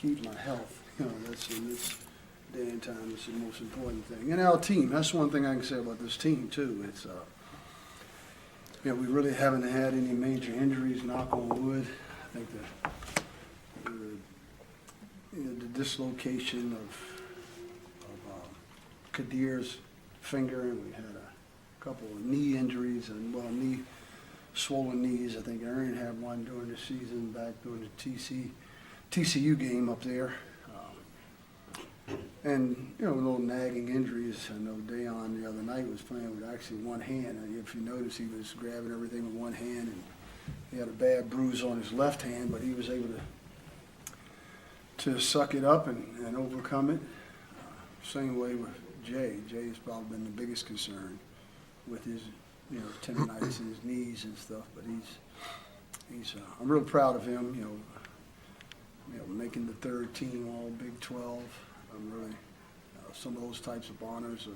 keep my health. That's in this day and time, it's the most important thing. And our team, that's one thing I can say about this team too. It's we really haven't had any major injuries, knock on wood. I think the dislocation of Kadir's finger, and we had a couple of knee injuries and swollen knees. I think Aaron had one during the season back during the TCU game up there. And, little nagging injuries. I know Dayon the other night was playing with actually one hand. And if you notice, he was grabbing everything with one hand, and he had a bad bruise on his left hand, but he was able to suck it up and overcome it. Same way with Jay. Jay's probably been the biggest concern with his, tendonitis in his knees and stuff. But I'm real proud of him. Making the third team all Big 12. I'm really, some of those types of honors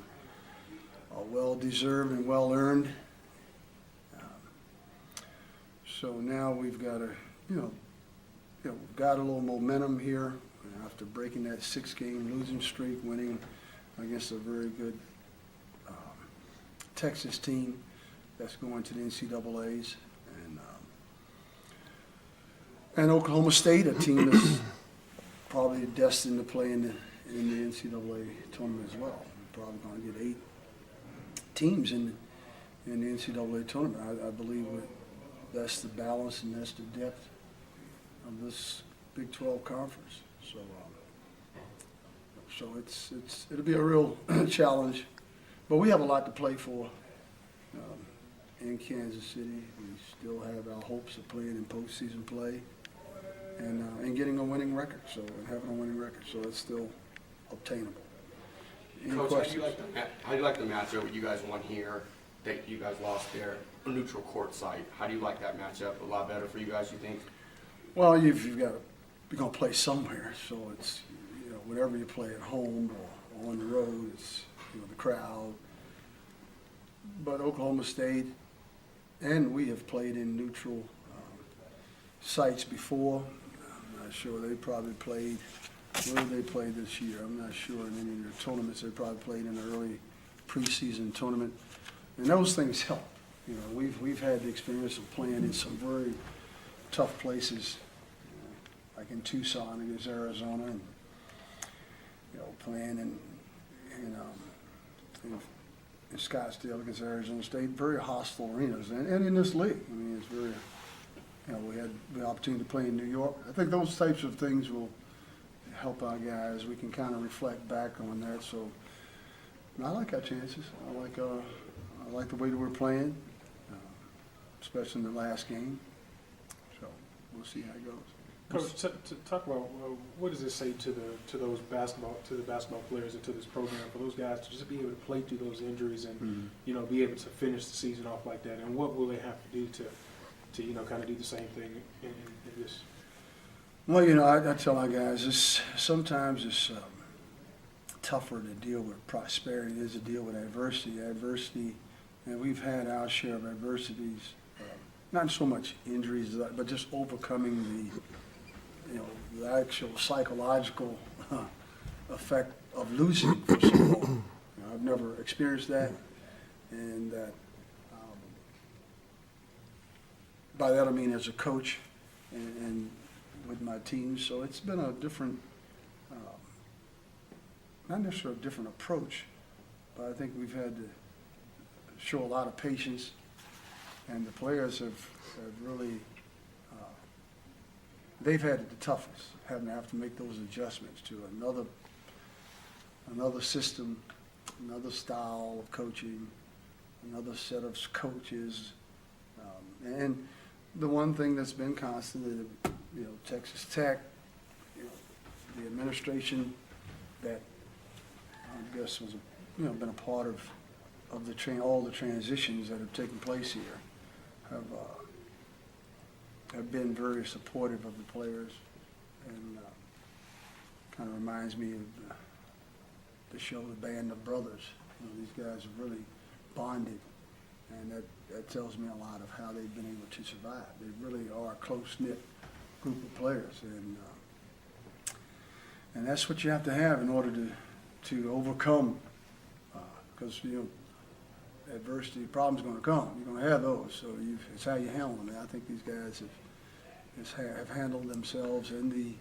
are well deserved and well earned. So now we've got we've got a little momentum here after breaking that 6-game losing streak, winning against a very good Texas team that's going to the NCAAs, and Oklahoma State, a team that's probably destined to play in the NCAA tournament as well. We're probably going to get 8 teams in the NCAA tournament. I believe that's the balance and that's the depth of this Big 12 conference. So it'll be a real challenge, but we have a lot to play for in Kansas City. We still have our hopes of playing in postseason play and getting a winning record. So having a winning record, so it's still obtainable. Any Coach, questions? how do you like the matchup you guys won here, that you guys lost there, a neutral court site? How do you like that matchup? A lot better for you guys, you think? Well, you're going to play somewhere, so it's whatever you play at home or on the road, it's the crowd. But Oklahoma State and we have played in neutral sites before. I'm not sure they probably played. Where did they play this year? I'm not sure. In any of their tournaments, they probably played in an early preseason tournament, and those things help. We've had the experience of playing in some very tough places, like in Tucson against Arizona, and playing in Scottsdale against Arizona State, very hostile arenas, and in this league. I mean, it's very. We had the opportunity to play in New York. I think those types of things will help our guys. We can kind of reflect back on that. So I like our chances. I like the way that we're playing, especially in the last game. So we'll see how it goes. Coach, to talk about what does this say to the basketball players and to this program, for those guys to just be able to play through those injuries and be able to finish the season off like that, and what will they have to do to kind of do the same thing in this? Well, I tell our guys, sometimes it's tougher to deal with prosperity than to deal with adversity. And we've had our share of adversities, not so much injuries, but just overcoming the actual psychological effect of losing for so long. I've never experienced that, and by that I mean as a coach and with my team. So it's been a different, not necessarily a different approach, but I think we've had to show a lot of patience, and the players have really, they've had it the toughest, having to have to make those adjustments to another system, another style of coaching, another set of coaches, and the one thing that's been constant is, Texas Tech, the administration that I guess was, been a part of all the transitions that have taken place here, have been very supportive of the players, and kind of reminds me of the show The Band of Brothers. These guys have really bonded, and that tells me a lot of how they've been able to survive. They really are a close-knit group of players, and And that's what you have to have in order to overcome, because, adversity, problems going to come. You're going to have those, so it's how you handle them. And I think these guys have handled themselves in the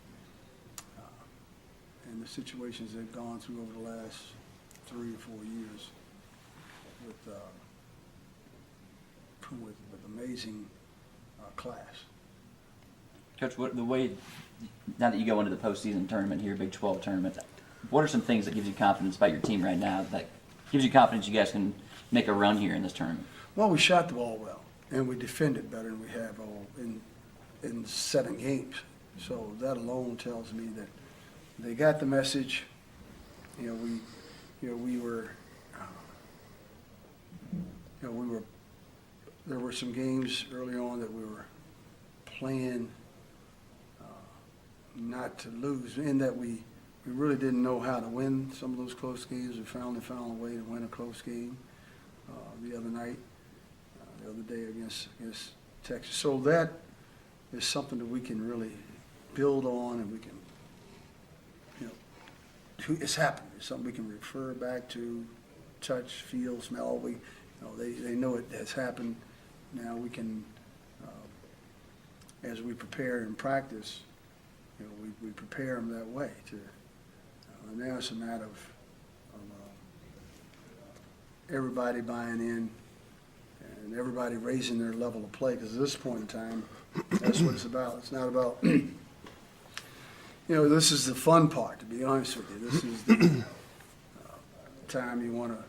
situations they've gone through over the last 3 or 4 years with amazing class. Coach, the way now that you go into the postseason tournament here, Big 12 tournament, what are some things that gives you confidence about your team right now that gives you confidence you guys can make a run here in this tournament? Well, we shot the ball well, and we defended better than we have in 7 games. So that alone tells me that they got the message. There were some games early on that we were playing not to lose, in that we really didn't know how to win some of those close games. We finally found a way to win a close game the other night, the other day against Texas. So that is something that we can really build on, and we can, it's happened. It's something we can refer back to, touch, feel, smell. They know it has happened. Now we can, as we prepare and practice, we prepare them that way. Now it's a matter of everybody buying in and everybody raising their level of play, because at this point in time, that's what it's about. It's not about, this is the fun part, to be honest with you. This is the time you want to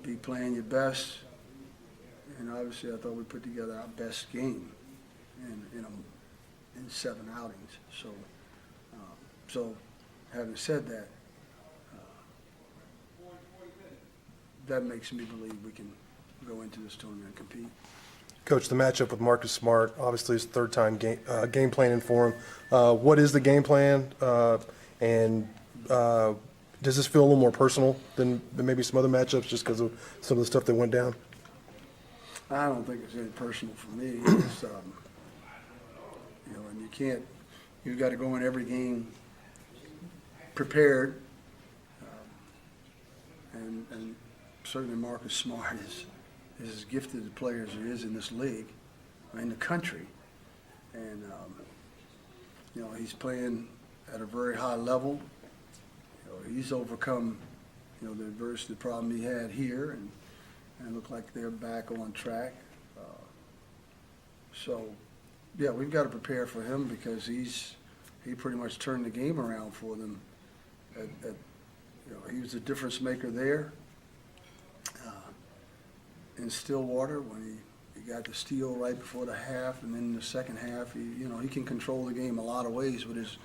be playing your best. And obviously, I thought we put together our best game in 7 outings. So having said that, that makes me believe we can go into this tournament and compete. Coach, the matchup with Marcus Smart, obviously his 3rd time game planning for him. What is the game plan? And does this feel a little more personal than maybe some other matchups just because of some of the stuff that went down? I don't think it's any personal for me. It's, and you've got to go in every game prepared. And certainly Marcus Smart is as gifted a player as there is in this league, in the country. And, he's playing at a very high level. He's overcome, the adversity problem he had here, and it looked like they're back on track. Yeah, we've got to prepare for him, because he pretty much turned the game around for them. He was a difference maker there in Stillwater when he got the steal right before the half, and then in the second half, he can control the game a lot of ways with his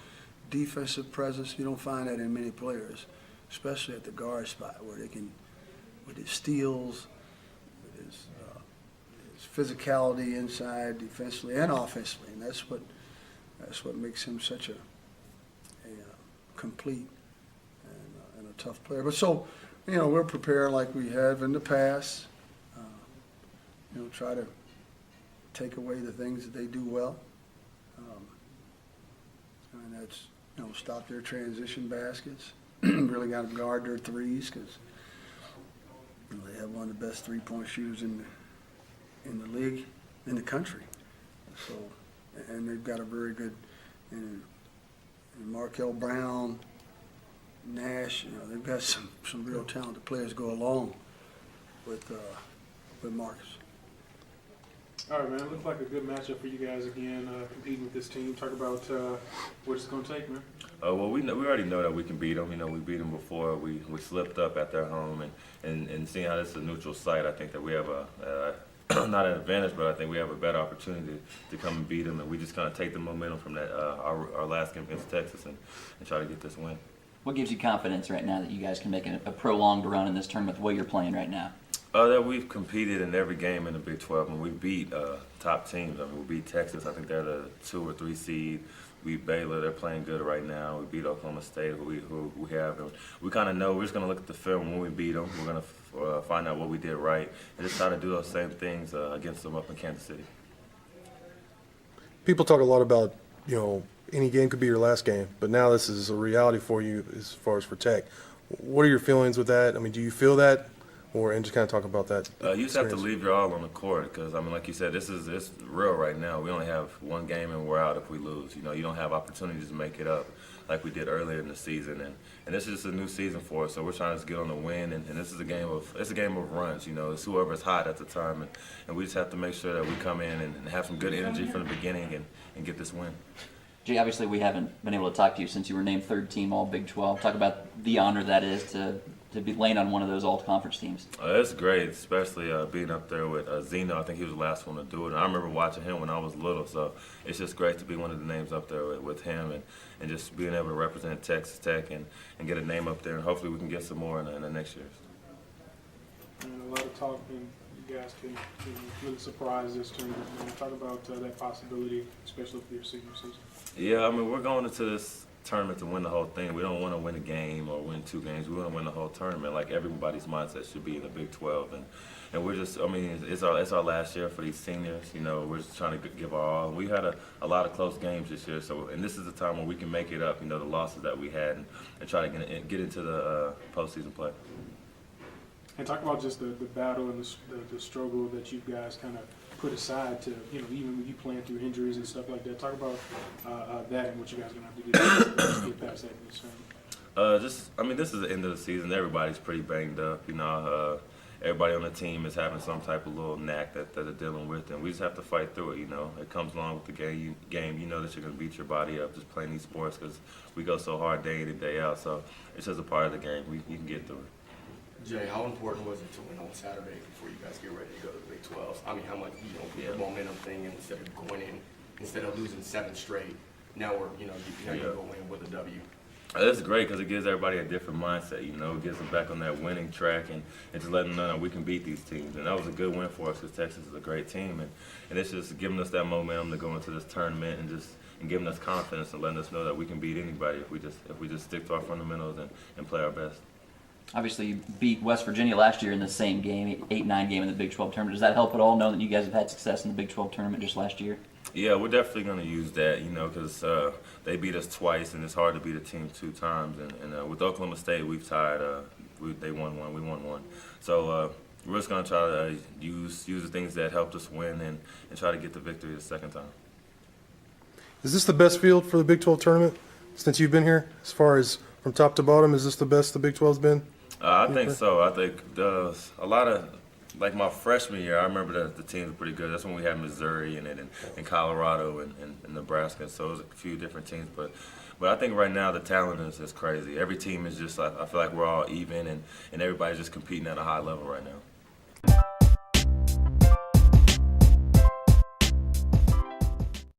defensive presence. You don't find that in many players, especially at the guard spot, where they can, with his steals, with his physicality inside, defensively and offensively, and that's what makes him such a complete and a tough player. But so, we're prepared like we have in the past. Try to take away the things that they do well, and that's stop their transition baskets. Really got to guard their threes, because they have one of the best 3-point shooters in the league, in the country. So, and they've got a very good, and Markel Brown, Nash. They've got some real talented players go along with Marcus. All right, man. It looked like a good matchup for you guys again, competing with this team. Talk about what it's going to take, man. Well, we already know that we can beat them. We beat them before. We slipped up at their home, and seeing how this is a neutral site, I think that we have not an advantage, but I think we have a better opportunity to come and beat them, and we just kind of take the momentum from that our last game against Texas and try to get this win. What gives you confidence right now that you guys can make a prolonged run in this tournament the way you're playing right now? That we've competed in every game in the Big 12, and we beat top teams. We beat Texas. I think they're the 2 or 3 seed. We beat Baylor. They're playing good right now. We beat Oklahoma State, who we have. And we kind of know we're just going to look at the film when we beat them. We're going to find out what we did right and just try to do those same things against them up in Kansas City. People talk a lot about you know, any game could be your last game, but now this is a reality for you as far as for Tech. What are your feelings with that? I mean, do you feel that, and just kind of talk about that? You just have to experience? leave your all on the court because, I mean, like you said, it's real right now. We only have one game and we're out if we lose. You know, you don't have opportunities to make it up like we did earlier in the season, and this is just a new season for us. So we're trying to get on the win, and this is a game of runs. You know, it's whoever's hot at the time, and we just have to make sure that we come in and have some good energy from the beginning and get this win. Jay, obviously we haven't been able to talk to you since you were named third team All Big 12. Talk about the honor that is to be laying on one of those all-conference teams. It's great, especially being up there with Zeno. I think he was the last one to do it. And I remember watching him when I was little, so it's just great to be one of the names up there with him and just being able to represent Texas Tech and get a name up there. And hopefully we can get some more in the next years. And a lot of talk, and you guys can really surprise this tournament. Talk about that possibility, especially for your senior season. Yeah, I mean, we're going into this tournament to win the whole thing. We don't want to win a game or win 2 games. We want to win the whole tournament. Like everybody's mindset should be in the Big 12, and we're just. I mean, it's our last year for these seniors. You know, we're just trying to give our all. We had a lot of close games this year, so and this is the time when we can make it up. You know, the losses that we had and try to get into the postseason play. And talk about just the battle and the struggle that you guys kind of put aside to, you know, even when you playing through injuries and stuff like that. Talk about that and what you guys are going to have to do to get past that in this tournament. I mean, this is the end of the season. Everybody's pretty banged up. You know, everybody on the team is having some type of little knack that they're dealing with, and we just have to fight through it. You know, it comes along with the game. You know that you're going to beat your body up just playing these sports because we go so hard day in and day out. So it's just a part of the game. You can get through it. Jay, how important was it to win on Saturday before you guys get ready to go to the Big 12? I mean, how much, the momentum thing, and instead of losing 7 straight, now you go in with a W. That's great because it gives everybody a different mindset, you know. It gets them back on that winning track and just letting them know that we can beat these teams. And that was a good win for us because Texas is a great team. And it's just giving us that momentum to go into this tournament and giving us confidence and letting us know that we can beat anybody if we just stick to our fundamentals and play our best. Obviously, you beat West Virginia last year in the same game, 8-9 game in the Big 12 tournament. Does that help at all, knowing that you guys have had success in the Big 12 tournament just last year? Yeah, we're definitely going to use that, you know, because they beat us twice, and it's hard to beat a team 2 times. And with Oklahoma State, we've tied. They won 1, we won 1. So we're just going to try to use the things that helped us win and try to get the victory the second time. Is this the best field for the Big 12 tournament since you've been here? As far as from top to bottom, is this the best the Big 12's been? I think so. I think a lot of, like my freshman year, I remember the teams were pretty good. That's when we had Missouri and Colorado and Nebraska. So it was a few different teams. But I think right now the talent is crazy. Every team is just, I feel like we're all even and everybody's just competing at a high level right now.